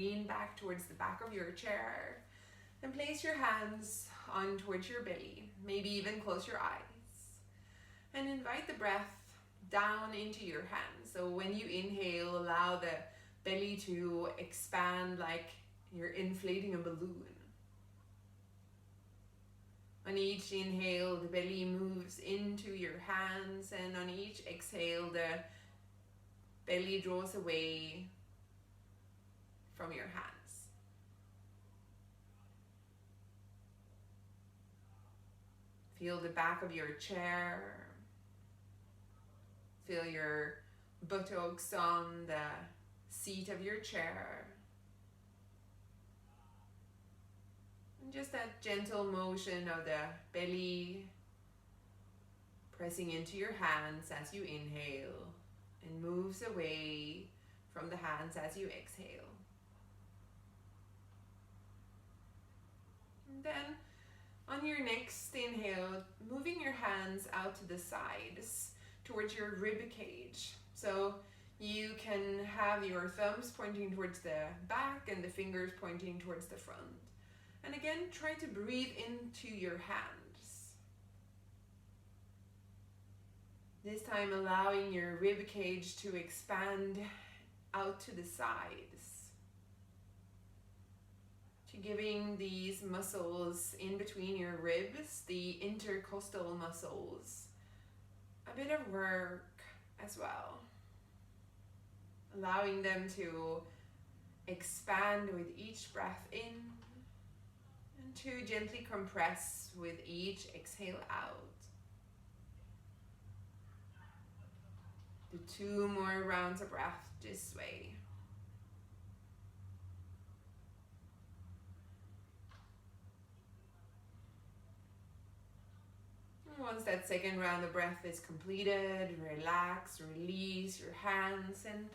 lean back towards the back of your chair and place your hands on towards your belly. Maybe even close your eyes. And invite the breath down into your hands. So when you inhale, allow the belly to expand like you're inflating a balloon. On each inhale, the belly moves into your hands, and on each exhale, the belly draws away from your hands. Feel the back of your chair. Feel your buttocks on the seat of your chair. And just that gentle motion of the belly pressing into your hands as you inhale and moves away from the hands as you exhale. And then on your next inhale, moving your hands out to the sides towards your rib cage. So you can have your thumbs pointing towards the back and the fingers pointing towards the front. And again, try to breathe into your hands. This time allowing your rib cage to expand out to the sides. To giving these muscles in between your ribs, the intercostal muscles, a bit of work as well. Allowing them to expand with each breath in and to gently compress with each exhale out. Do 2 more rounds of breath this way. Once that second round of breath is completed, relax, release your hands and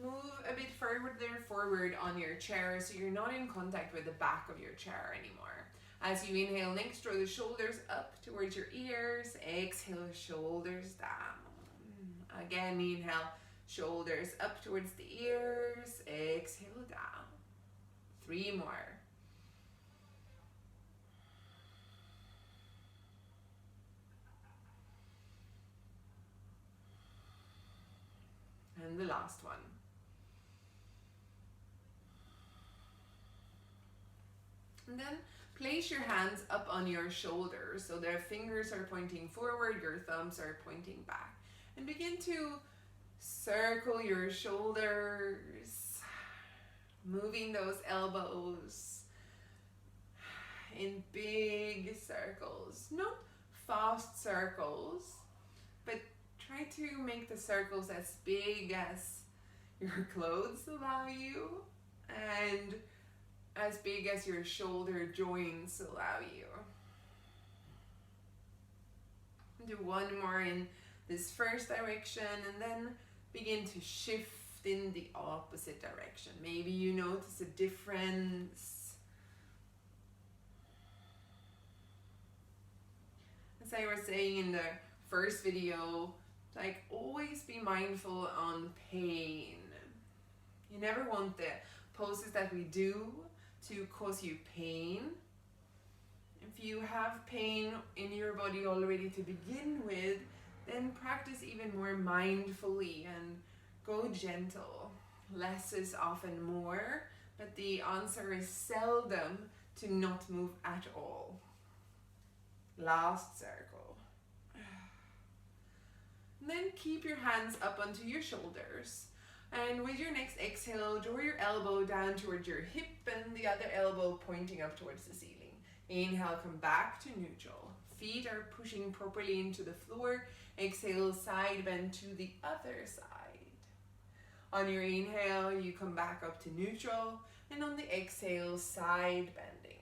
move a bit further forward on your chair so you're not in contact with the back of your chair anymore. As you inhale, next draw the shoulders up towards your ears. Exhale, shoulders down. Again, inhale, shoulders up towards the ears. Exhale, down. 3 more. And the last one. And then place your hands up on your shoulders so their fingers are pointing forward, your thumbs are pointing back. And begin to circle your shoulders, moving those elbows in big circles. Not fast circles, but try to make the circles as big as your clothes allow you and as big as your shoulder joints allow you. Do 1 more in this first direction and then begin to shift in the opposite direction. Maybe you notice a difference. As I was saying in the first video, like always be mindful on pain. You never want the poses that we do to cause you pain. If you have pain in your body already to begin with, then practice even more mindfully and go gentle. Less is often more, but the answer is seldom to not move at all. Last circle. And then keep your hands up onto your shoulders. And with your next exhale, draw your elbow down towards your hip and the other elbow pointing up towards the ceiling. Inhale, come back to neutral. Feet are pushing properly into the floor. Exhale, side bend to the other side. On your inhale, you come back up to neutral. And on the exhale, side bending.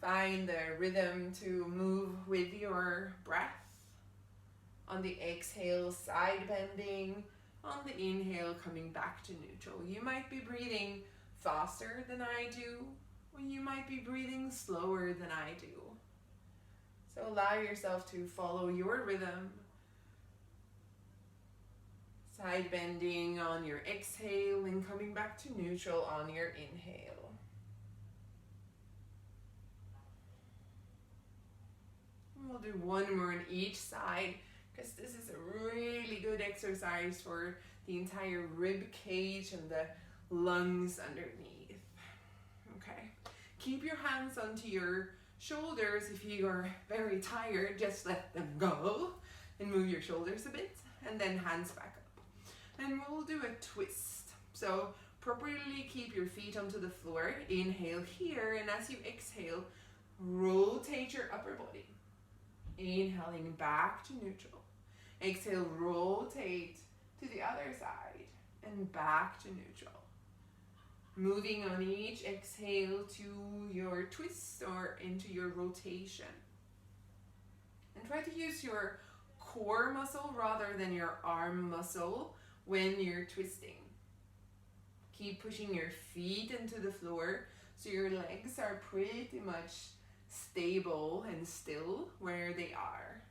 Find the rhythm to move with your breath. On the exhale, side bending. On the inhale, coming back to neutral. You might be breathing faster than I do, or you might be breathing slower than I do. So allow yourself to follow your rhythm. Side bending on your exhale and coming back to neutral on your inhale. And we'll do one more on each side because this is a really good exercise for the entire rib cage and the lungs underneath. Okay, keep your hands onto your shoulders. If you are very tired, just let them go and move your shoulders a bit, and then hands back up. And we'll do a twist. So properly keep your feet onto the floor. Inhale here, and as you exhale, rotate your upper body. Inhaling back to neutral. Exhale, rotate to the other side and back to neutral. Moving on each exhale to your twist or into your rotation. And try to use your core muscle rather than your arm muscle when you're twisting. Keep pushing your feet into the floor so your legs are pretty much stable and still where they are.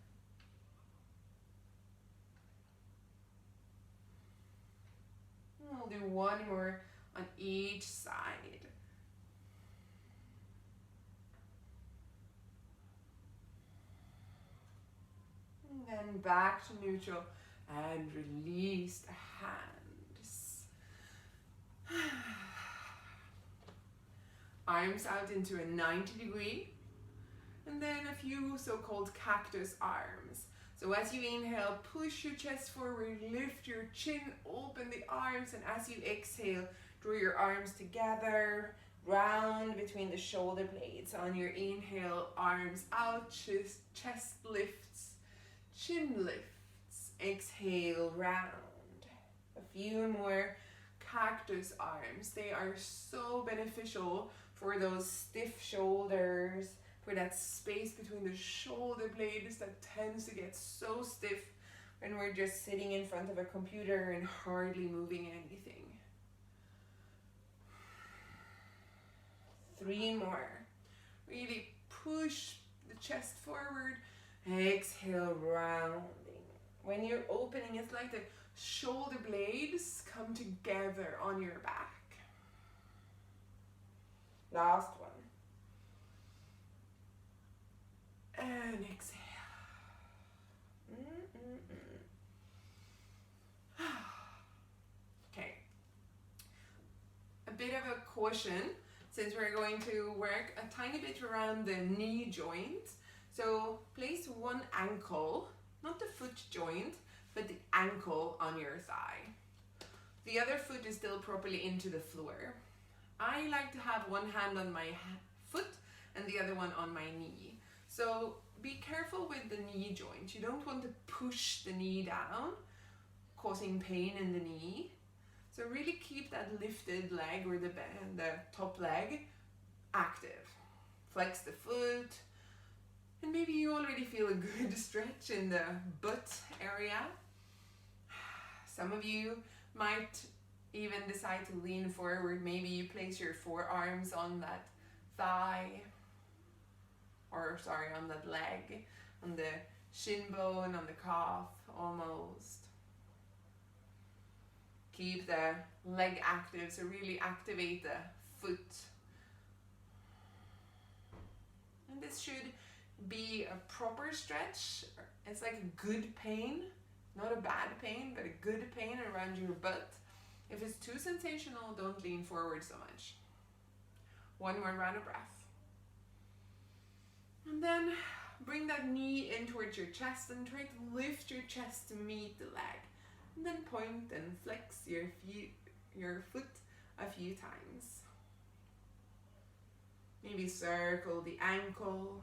And we'll do one more on each side. And then back to neutral and release the hands. Arms out into a 90-degree. And then a few so-called cactus arms. So as you inhale, push your chest forward, lift your chin, open the arms, and as you exhale, draw your arms together, round between the shoulder blades. On your inhale, arms out, chest lifts, chin lifts. Exhale, round. A few more cactus arms. They are so beneficial for those stiff shoulders, for that space between the shoulder blades that tends to get so stiff when we're just sitting in front of a computer and hardly moving anything. 3 more. Really push the chest forward. Exhale, rounding. When you're opening, it's like the shoulder blades come together on your back. Last one. And exhale. Okay. A bit of a caution, since we're going to work a tiny bit around the knee joint. So place one ankle, not the foot joint, but the ankle on your thigh. The other foot is still properly into the floor. I like to have one hand on my foot and the other one on my knee. So be careful with the knee joint. You don't want to push the knee down, causing pain in the knee. So really keep that lifted leg or the top leg active. Flex the foot. And maybe you already feel a good stretch in the butt area. Some of you might even decide to lean forward. Maybe you place your forearms on that thigh, on that leg, on the shin bone, on the calf, almost. Keep the leg active, so really activate the foot. And this should be a proper stretch. It's like a good pain, not a bad pain, but a good pain around your butt. If it's too sensational, don't lean forward so much. One more round of breath. And then bring that knee in towards your chest and try to lift your chest to meet the leg. And then point and flex your foot a few times. Maybe circle the ankle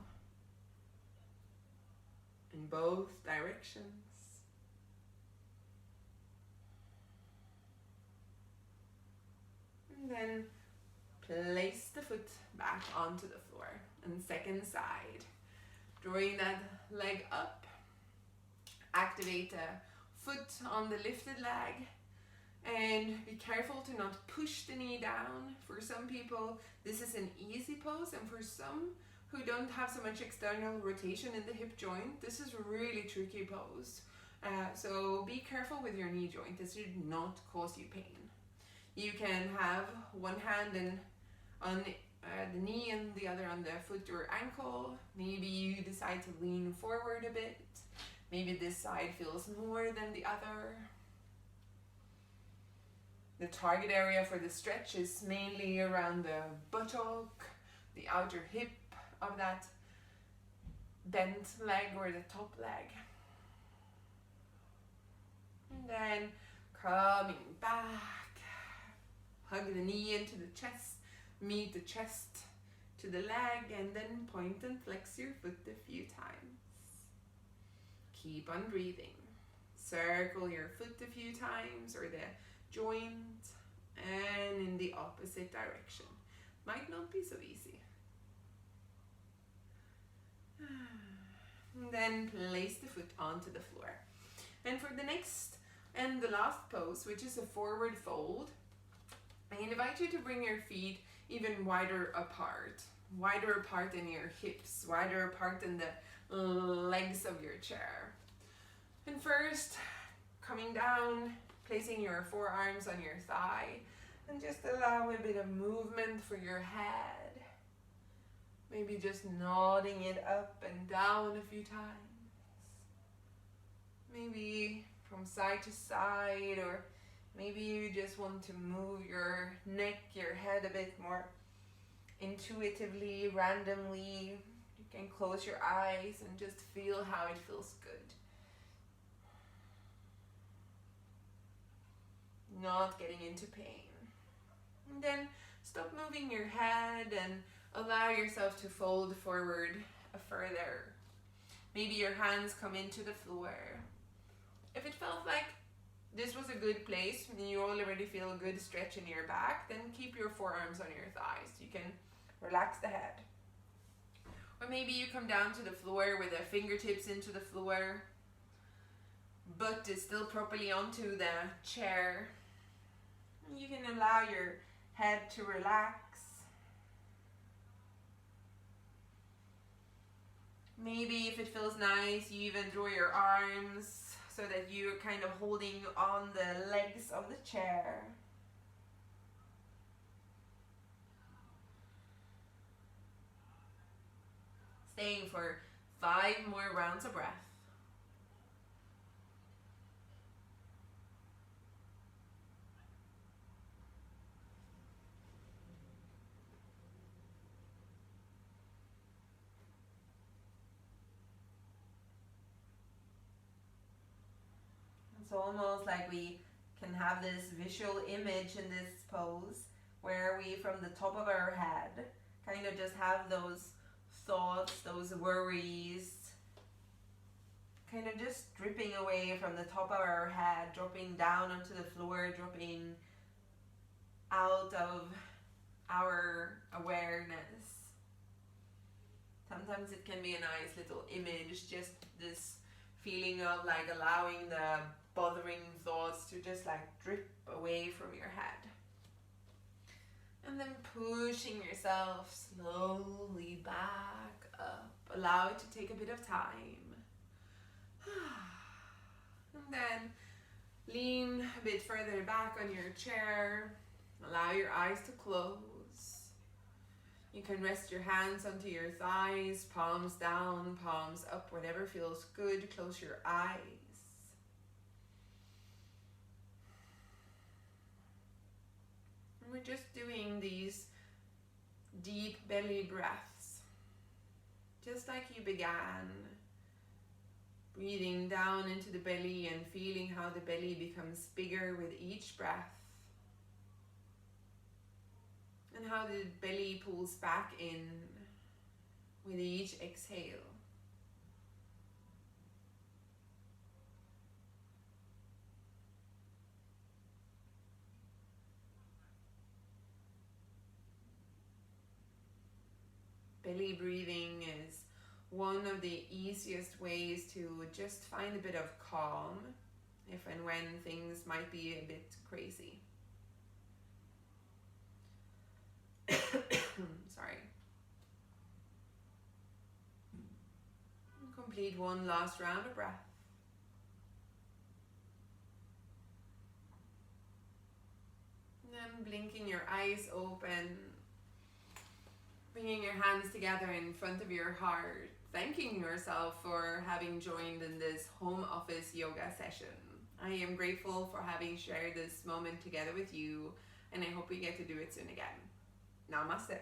in both directions. And then place the foot back onto the floor. And second side. Drawing that leg up. Activate the foot on the lifted leg. And be careful to not push the knee down. For some people, this is an easy pose. And for some who don't have so much external rotation in the hip joint, this is a really tricky pose. So be careful with your knee joint. This should not cause you pain. You can have one hand on the knee and the other on the foot or ankle. Maybe you decide to lean forward a bit. Maybe this side feels more than the other. The target area for the stretch is mainly around the buttock, the outer hip of that bent leg or the top leg. And then coming back, hug the knee into the chest, meet the chest to the leg, and then point and flex your foot a few times. Keep on breathing. Circle your foot a few times, or the joint, and in the opposite direction. Might not be so easy. And then place the foot onto the floor. And for the next and the last pose, which is a forward fold, I invite you to bring your feet even wider apart in your hips, wider apart in the legs of your chair. And first, coming down, placing your forearms on your thigh, and just allow a bit of movement for your head. Maybe just nodding it up and down a few times. Maybe from side to side, or maybe you just want to move your neck, your head a bit more intuitively, randomly. You can close your eyes and just feel how it feels good. Not getting into pain. And then stop moving your head and allow yourself to fold forward further. Maybe your hands come into the floor. If it felt like this was a good place and you already feel a good stretch in your back, then keep your forearms on your thighs. You can relax the head. Or maybe you come down to the floor with the fingertips into the floor. Butt is still properly onto the chair. You can allow your head to relax. Maybe if it feels nice, you even draw your arms so that you're kind of holding on the legs of the chair. Staying for 5 more rounds of breath. It's almost like we can have this visual image in this pose where we, from the top of our head, kind of just have those thoughts, those worries, kind of just dripping away from the top of our head, dropping down onto the floor, dropping out of our awareness. Sometimes it can be a nice little image, just this feeling of like allowing the bothering thoughts to just like drip away from your head. And then pushing yourself slowly back up. Allow it to take a bit of time. And then lean a bit further back on your chair. Allow your eyes to close. You can rest your hands onto your thighs, palms down, palms up, whatever feels good. Close your eyes. And we're just doing these deep belly breaths, just like you began. Breathing down into the belly and feeling how the belly becomes bigger with each breath. And how the belly pulls back in with each exhale. Belly breathing is one of the easiest ways to just find a bit of calm if and when things might be a bit crazy. Sorry. Complete one last round of breath. blinking your eyes open, bringing your hands together in front of your heart, thanking yourself for having joined in this home office yoga session. I am grateful for having shared this moment together with you, and I hope we get to do it soon again. Namaste.